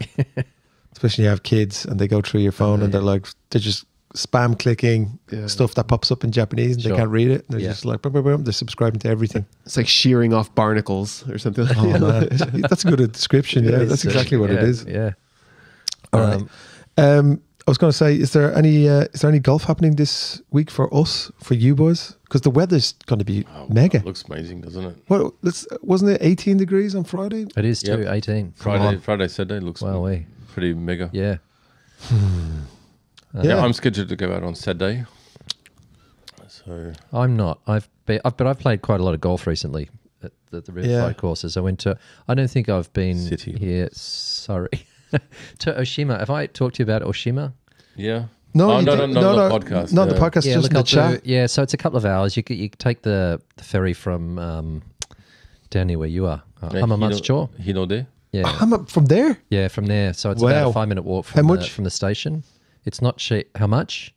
especially when you have kids and they go through your phone and they're just spam clicking stuff that pops up in Japanese and Sure. they can't read it. And they're Yeah. just like, boom, boom, boom. They're subscribing to everything. it's like shearing off barnacles or something. Like Oh man, that's a good description. Yeah, that's exactly what it is. Yeah. All right. I was going to say, is there any golf happening this week for us, for you boys? Because the weather's going to be mega. It looks amazing, doesn't it? Well, wasn't it 18 degrees on Friday? It is too, Yep. 18. Friday, Saturday looks Wow, pretty mega. yeah. Yeah, I'm scheduled to go out on Saturday. So I'm not. But I've played quite a lot of golf recently at the riverside courses. I don't think I've been City. here. Sorry, to Oshima. Have I talked to you about Oshima? yeah. No, oh, you no, did- no, no, not no, the podcast. not the podcast, just in the chat. Yeah, so it's a couple of hours. You take the ferry from down near where you are, Hamamatsucho. Hinode. Yeah, I'm up from there. yeah, from there. So it's about Wow. a 5-minute walk How from much? from the station. It's not cheap. How much?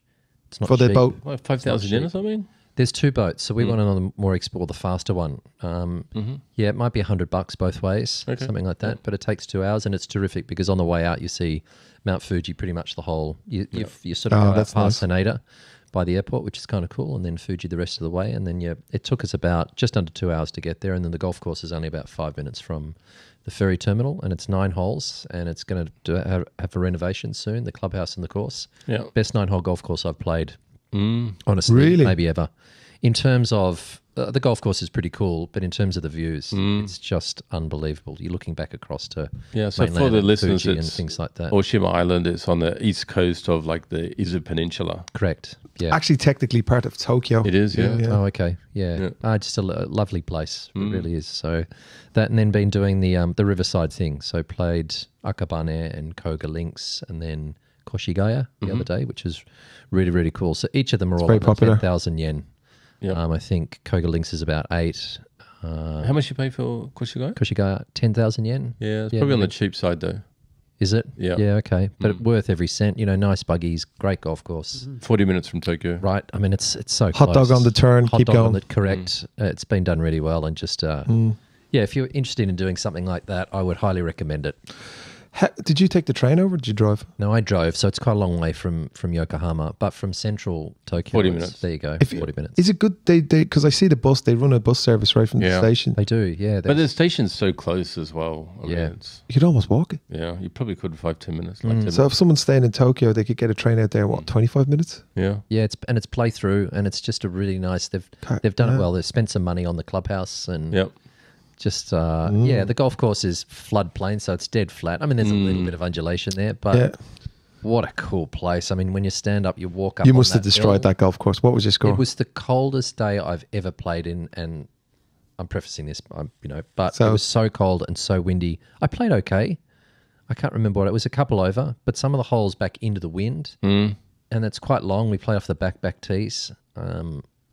It's not For the cheap. boat. What, 5,000 yen or something? There's two boats, so we went on the more explore the faster one. Yeah, it might be $100 both ways, Okay. something like that. But it takes 2 hours, and it's terrific because on the way out you see Mount Fuji pretty much the whole. You sort of Oh, go out that's past nice. Haneda by the airport, which is kind of cool, and then Fuji the rest of the way. And then it took us about just under 2 hours to get there, and then the golf course is only about 5 minutes from the ferry terminal, and it's 9 holes, and it's going to have a renovation soon. The clubhouse and the course. Yeah. Best 9-hole golf course I've played. Honestly, Really? maybe ever. In terms of the golf course is pretty cool, but in terms of the views, it's just unbelievable. You're looking back across to Yeah, so mainland for the and listeners, Fuji and it's things like that. Oshima Island. It's on the east coast of like the Izu Peninsula. Correct. Yeah. Actually, technically part of Tokyo. It is, yeah. Oh, okay. Yeah. Yeah. Just a lovely place. It really is. So that, and then been doing the riverside thing. So played Akabane and Koga Links, and then Koshigaya the other day, which is really, really cool. So each of them are all very about popular. 10,000 yen. Yeah. I think Koga Links is about 8. How much you pay for Koshigaya? Koshigaya, 10,000 yen. Yeah, it's probably on the maybe. cheap side though. Is it? Yeah. Yeah, okay. But worth every cent. You know, nice buggies, great golf course. 40 minutes from Tokyo. Right. I mean, it's so Hot close. dog on the turn, Hot keep dog going. on the correct. It's been done really well, and just yeah, if you're interested in doing something like that, I would highly recommend it. Did you take the train over or did you drive? No, I drove, so it's quite a long way from Yokohama, but from central Tokyo, 40 it's- minutes. There you go, If 40 minutes. Is it good? They because I see the bus. They run a bus service right from the Yeah. station. They do, yeah. But the station's so close as well. I mean, Yeah. it's, You could almost walk it. yeah, you probably could 5-10 minutes. Like 10 So if someone's staying in Tokyo, they could get a train out there. What 25 minutes? yeah. Yeah, it's play through, and it's just a really nice. They've done it well. They've spent some money on the clubhouse, and Yep. just yeah, the golf course is floodplain, so it's dead flat. I mean, there's a little bit of undulation there, but Yeah. what a cool place. I mean, when you stand up, you walk up. You on must have that destroyed hill. that golf course. What was your score? It was the coldest day I've ever played in, and I'm prefacing this, you know, but So- it was so cold and so windy. I played okay. I can't remember what it was. A couple over, but some of the holes back into the wind, and it's quite long. We play off the back tees.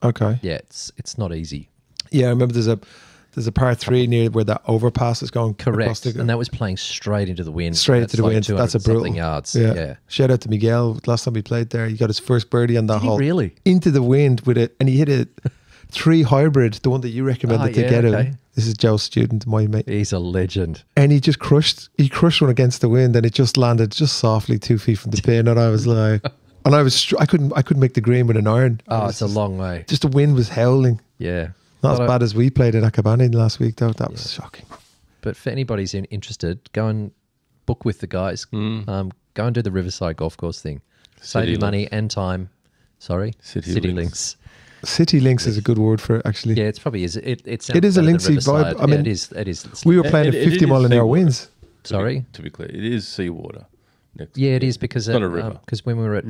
Okay. Yeah, it's not easy. Yeah, I remember there's a par 3 near where that overpass is going. across Correct, the- and that was playing straight into the wind. straight That's into the like wind. 200 That's a brutal something yards. Yeah. Yeah. Shout out to Miguel. Last time we played there, he got his first birdie on that Did he hole. really? Into the wind with it, and he hit a 3 hybrid, the one that you recommended to yeah, get okay. him. This is Joe's student, my mate. He's a legend. And he just crushed one against the wind, and it just landed just softly 2 feet from the pin. And I was like, and I couldn't make the green with an iron. Oh, it's a long way. Just the wind was howling. Yeah. Not as But bad as we played at Akabane last week, though. That was shocking. But for anybody's interested, go and book with the guys. Go and do the Riverside golf course thing. Save City you money and time. Sorry, City links. City Links is a good word for it, actually. Yeah, it's probably is. It sounds It is a better than linksy Riverside. vibe. I mean, it is. It is. We were playing at It 50 is mile an hour seawater. winds. Sorry. To be clear, it is seawater. Next. Yeah, it is because not a river. Because when we were at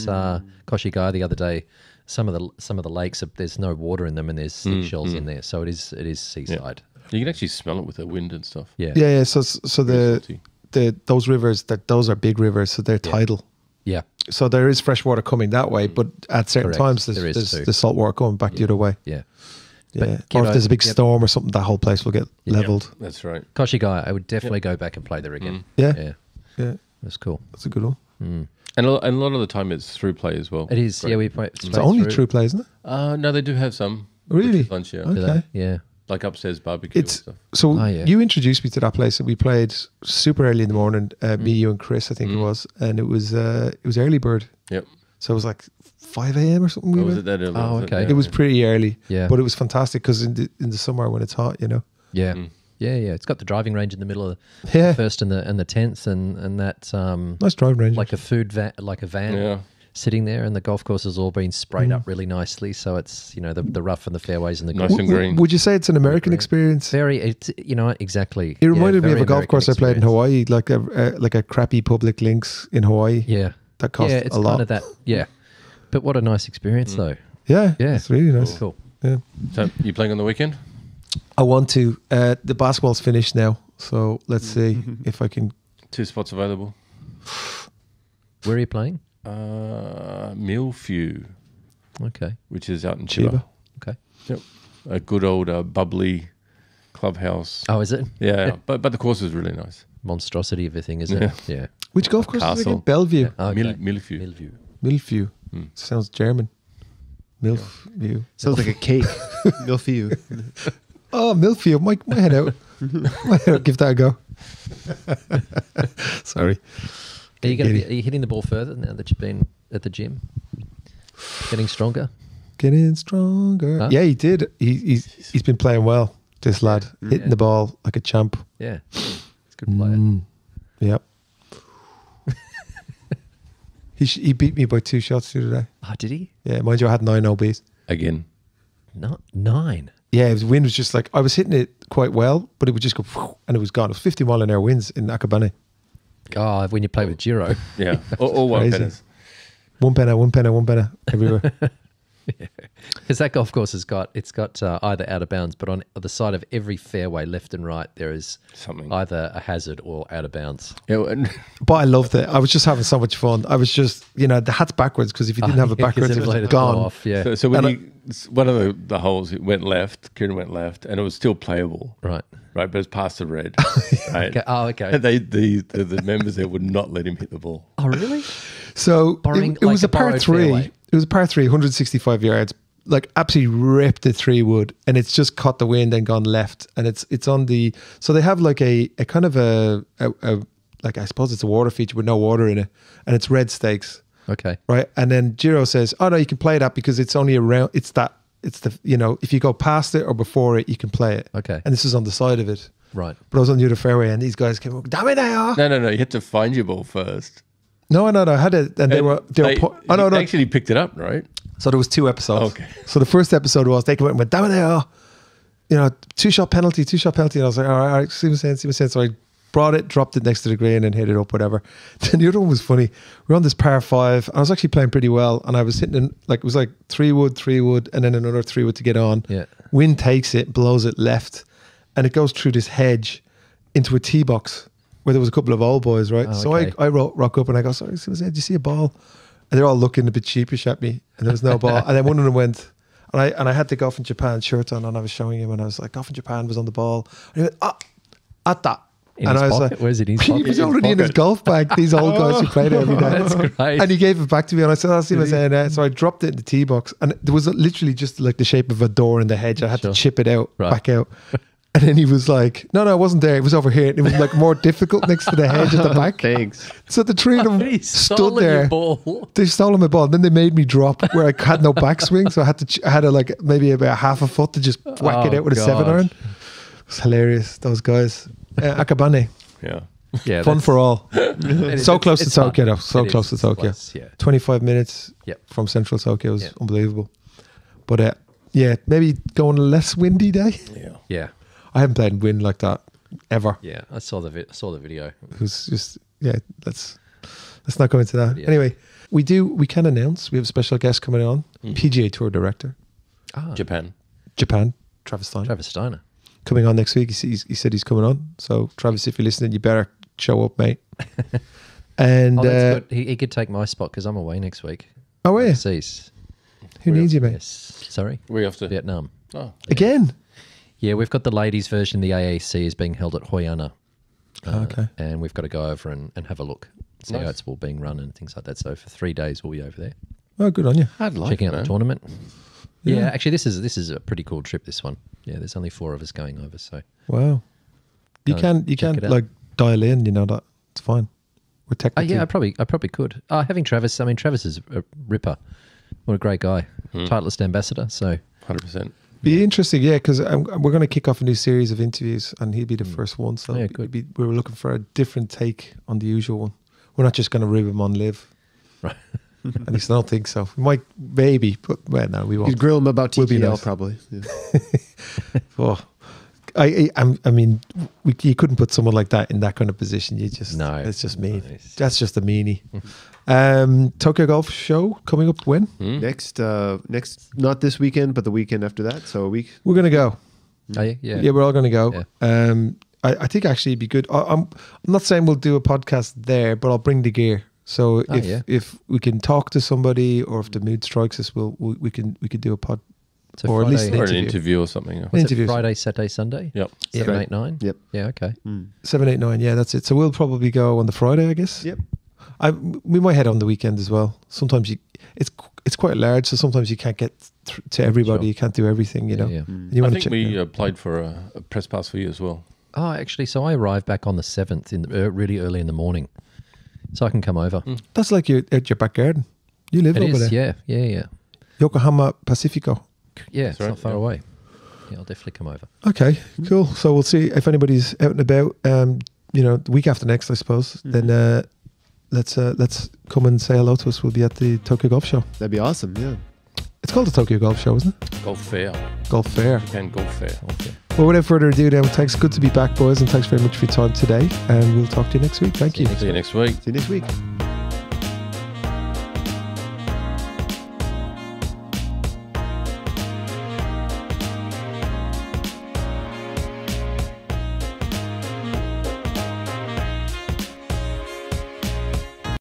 Koshigai the other day, some of the lakes there's no water in them and there's seashells in there, so it is seaside. You can actually smell it with the wind and stuff. Yeah. Yeah. So Very salty. those rivers, those are big rivers, so they're tidal. Yeah. So there is fresh water coming that way, but at certain Correct. times There is there's too. the salt water going back the other way. Yeah. Yeah. But, Or if there's a big yep. storm or something, that whole place will get leveled. That's right. Koshigai, I would definitely go back and play there again. Yeah. Yeah. Yeah. That's cool. That's a good one. And a lot of the time it's through play as well. It is. Great. Yeah, we play. It's only true play, isn't it? No, they do have some. Really? Lunch, yeah. Okay. Yeah. Like upstairs barbecue It's and stuff. so Oh, yeah. you introduced me to that place that we played super early in the morning. Me, you, and Chris, I think it was, and it was early bird. Yep. So it was like 5 a.m. or something. we Was went. it that early? Oh, Was okay. It was pretty early. Yeah. But it was fantastic because in the summer when it's hot, you know. Yeah. Yeah, yeah. It's got the driving range in the middle of Yeah. the first and the 10th and that Nice driving range. like a food van, like a van Yeah. sitting there, and the golf course has all been sprayed up really nicely, so it's the rough and the fairways and the Nice golf. and green. Would you say it's an American experience? Very, it's exactly. It reminded me very of a golf American course I played in experience. Hawaii, like a crappy public links in Hawaii. Yeah, That cost yeah, it's a lot. kind of that. Yeah, but what a nice experience though. Yeah, Yeah. it's really nice. Cool. Yeah, So you playing on the weekend? I want to. The basketball's finished now, so let's see if I can. 2 spots available. Where are you playing? Millview, Okay, which is out in Chiba. Chiba. okay. Yep. A good old bubbly clubhouse. Oh, is it Yeah, but the course is really nice. monstrosity of a thing? Is it? Yeah. Which golf course is it Castle. again? Bellevue, Okay. Millview. Millview. Milfview. Sounds German. Milfview. Sounds like a cake. Milfview. Oh, Milfview. My head out. My head out. Give that a go. Sorry. Are you hitting the ball further now that you've been at the gym? Getting stronger? Getting stronger. Huh? Yeah, he did. He's been playing well. This lad hitting the ball like a champ. Yeah. It's a good player. Yep. He beat me by 2 shots the other day. Oh, did he? Yeah, mind you, I had 9 OBs. Again. Not 9. Yeah, the wind was just like, I was hitting it quite well, but it would just go, and it was gone. It was 50 mile an hour winds in Akabane. Oh, when you play with Giro. Yeah. All one Crazy. pennants. One penna everywhere. Because that golf course has got either out of bounds, but on the side of every fairway, left and right, there is Something. either a hazard or out of bounds. Yeah, and But I loved it. I was just having so much fun. I was just, the hat's backwards because if you didn't have it Yeah, 'cause backwards, it it'll let was it blow gone. off, yeah. so when And you one of the holes it went left. Kieran went left, and it was still playable. Right. Right, but it's past the red. Right. Okay. Oh, okay. And the members there would not let him hit the ball. Oh, really? So Borrowing, it was like a a par borrowed 3. fairway. It was a par 3, 165 yards. Like absolutely ripped the 3-wood, and it's just caught the wind and gone left. And it's on the. So they have like a kind of a like I suppose it's a water feature with no water in it, and it's red stakes. Okay. Right. And then Giro says, "Oh no, you can play that because it's only around. It's the if you go past it or before it, you can play it." Okay. And this is on the side of it. Right. But I was on the other fairway, and these guys came up. Damn it, now! No. You had to find your ball first. No. I had it, and they were. They no. actually picked it up, right? So there was 2 episodes. Okay. So the first episode was they came out and went, "Damn it, now!" 2-shot penalty. And I was like, all right, see what I'm saying. So I brought it, dropped it next to the green, and hit it up, whatever. Then the other one was funny. We were on this par 5. I was actually playing pretty well, and I was hitting in, like, it was like 3-wood, and then another 3-wood to get on. Yeah. Wind takes it, blows it left, and it goes through this hedge into a tee box where there was a couple of old boys, right? Oh, So okay. I rock up and I go, sorry, do you see a ball? And they're all looking a bit sheepish at me, and there was no ball. And then one of them went, and I had the Golf in Japan shirt on, and I was showing him, and I was like, Golf in Japan was on the ball. And he went, at that. In And his I was pocket? like, Where's it in his he pocket? was already in his golf bag. These old guys who played it every day. That's great. And he gave it back to me, and I said, "I'll see what I'm saying." So I dropped it in the tee box, and there was literally just like the shape of a door in the hedge. I had to chip it out, back out. And then he was like, "No, it wasn't there. It was over here." And it was like more difficult next to the hedge at the back. Thanks. So the 3 of them He stood stolen there. your ball. They stole my ball. Then they made me drop where I had no backswing, so I had like maybe about half a foot to just whack it out with a 7-iron. It's hilarious. Those guys, Akabane. Yeah. Yeah. Fun for all. So close to it's fun. Tokyo, though. So It close is. to Tokyo. It's close, yeah. 25 minutes Yep. from central Tokyo was Yep. unbelievable. But yeah, maybe going a less windy day. Yeah. Yeah. I haven't played in wind like that ever. Yeah. I saw the video. It was just, let's not go into that. Yeah. Anyway, we can announce we have a special guest coming on, PGA Tour Director, Japan. Travis Steiner. Travis Steiner. Coming on next week. He said he's coming on. So Travis, if you're listening, you better show up, mate. And That's good. He could take my spot because I'm away next week. oh, yeah. Overseas. Who needs you, mate? Yes. Sorry. We have to. Vietnam. Oh, Again? Yeah, we've got the ladies' version. The AAC is being held at Hoi An. Okay. And we've got to go over and have a look, see how Nice. it's all being run and things like that. So for 3 days we'll be over there Oh, good on you. I'd like checking it, out man. the tournament. Yeah. Yeah. Actually, this is a pretty cool trip. This one. Yeah, there's only 4 of us going over. So Wow. You Go can check it out. like dial in, that. It's fine. We're technically yeah, I probably could. Having Travis. I mean, Travis is a ripper. What a great guy. Titleist ambassador. So 100%. be interesting, yeah, because we're going to kick off a new series of interviews, and he'll be the first one. So Yeah, good. we were looking for a different take on the usual one. We're not just going to rib him on live. right. At least I don't think so. We might, maybe, but well, no, we You won't. grill him about Will be TTL nice. probably. Yeah. Oh, I mean, you couldn't put someone like that in that kind of position. You just No. it's just mean. Nice. That's just a meanie. Tokyo Golf Show coming up when? Next, not this weekend, but the weekend after that. So a week. We're gonna go. Oh, yeah. Yeah, we're all gonna go. Yeah. I think actually it'd be good. I'm not saying we'll do a podcast there, but I'll bring the gear. So if we can talk to somebody, or if the mood strikes us, we could do a pod, So or at least Friday- Or interview. an interview or something. Was it Interviews. Friday, Saturday, Sunday? Yep. 7, Right. 8, 9? Yep. Yeah, okay. 7, 8, 9. Yeah, that's it. So we'll probably go on the Friday, I guess. Yep. We might head on the weekend as well. Sometimes it's quite large, so sometimes you can't get to everybody. Sure. You can't do everything, you know. Yeah. And you I wanna think check- we applied for a press pass for you as well. Oh, actually, so I arrived back on the 7th, really early in the morning. So I can come over. That's like at your back garden. You live It over is, there. yeah. Yokohama Pacifico. Yeah, it's right, not far yeah. away. Yeah, I'll definitely come over. Okay, cool. So we'll see if anybody's out and about. The week after next, I suppose. Then let's come and say hello to us. We'll be at the Tokyo Golf Show. That'd be awesome. Yeah. It's called the Tokyo Golf Show, isn't it? Golf Fair. Golf Fair. Japan Golf Fair. Okay. Well, without further ado, then, thanks. Good to be back, boys, and thanks very much for your time today. And we'll talk to you next week. Thank you. See you next week. See you next week.